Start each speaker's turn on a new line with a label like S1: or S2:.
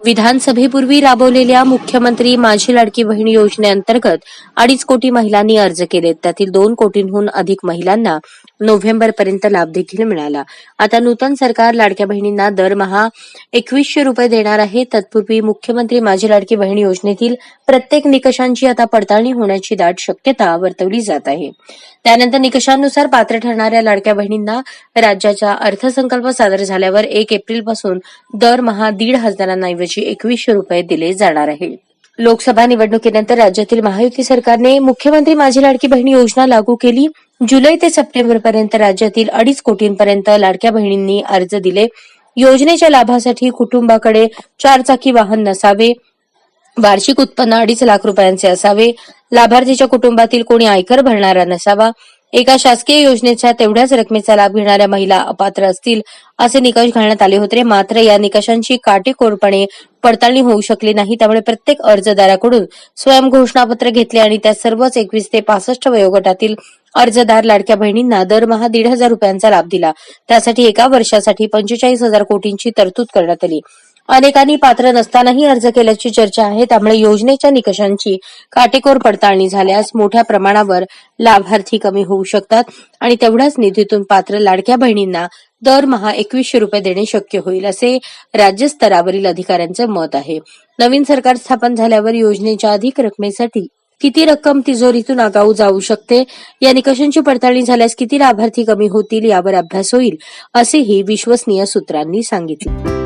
S1: विधानसभेपूर्वी राबवलेल्या मुख्यमंत्री माझी लाडकी बहीण योजनेअंतर्गत 2.5 कोटी महिलांनी अर्ज केलेत. त्यातील 2 कोटींहून अधिक महिलांना नोव्हेंबरपर्यंत लाभ देखील मिळाला. आता नूतन सरकार लाडक्या बहिणींना दरमहा 2100 रुपये देणार आहे. तत्पूर्वी मुख्यमंत्री माझी लाडकी बहीण योजनेतील प्रत्येक निकषांची आता पडताळणी होण्याची दाट शक्यता वर्तवली जात आहे. त्यानंतर निकषांनुसार पात्र ठरणाऱ्या लाडक्या बहिणींना राज्याचा अर्थसंकल्प सादर झाल्यावर 1 एप्रिलपासून दरमहा 1,500 2100 रुपये दिले जाणार आहे. लोकसभा निवडणुकीनंतर राज्यातील महायुती सरकारने मुख्यमंत्री माझी लाडकी बहीण योजना लागू केली. जुलै ते सप्टेंबरपर्यंत राज्यातील 2.5 कोटींपर्यंत लाडक्या बहिणींनी अर्ज दिले. योजनेच्या लाभासाठी कुटुंबाकडे 4 चाकी वाहन नसावे, वार्षिक उत्पन्न 2.5 लाख रुपयांचे असावे, लाभार्थीच्या कुटुंबातील कोणी आयकर भरणारा नसावा, एका शासकीय योजनेच्या तेवढ्याच रकमेचा लाभ घेणाऱ्या महिला अपात्र असतील असे निकष घालण्यात आले होते. मात्र या निकषांची काटेकोरपणे पडताळणी होऊ शकली नाही. त्यामुळे प्रत्येक अर्जदाराकडून स्वयं घोषणापत्र घेतले आणि त्या सर्वच 21 ते 65 वयोगटातील अर्जदार लाडक्या बहिणींना दरमहा 1,500 रुपयांचा लाभ दिला. त्यासाठी एका वर्षासाठी 45,000 कोटींची तरतूद करण्यात आली. अनेकांनी पात्र नसतानाही अर्ज केल्याची चर्चा आहे. त्यामुळे योजनेच्या निकषांची काटेकोर पडताळणी झाल्यास मोठ्या प्रमाणावर लाभार्थी कमी होऊ शकतात आणि तेवढ्याच निधीतून पात्र लाडक्या बहिणींना दरमहा 2100 रुपये देणे शक्य होईल, असे राज्यस्तरावरील अधिकाऱ्यांचे मत आहे. नवीन सरकार स्थापन झाल्यावर योजनेच्या अधिक रकमेसाठी किती रक्कम तिजोरीतून आगाऊ जाऊ शकते, या निकषांची पडताळणी झाल्यास किती लाभार्थी कमी होतील यावर अभ्यास होईल, असेही विश्वसनीय सूत्रांनी सांगितले.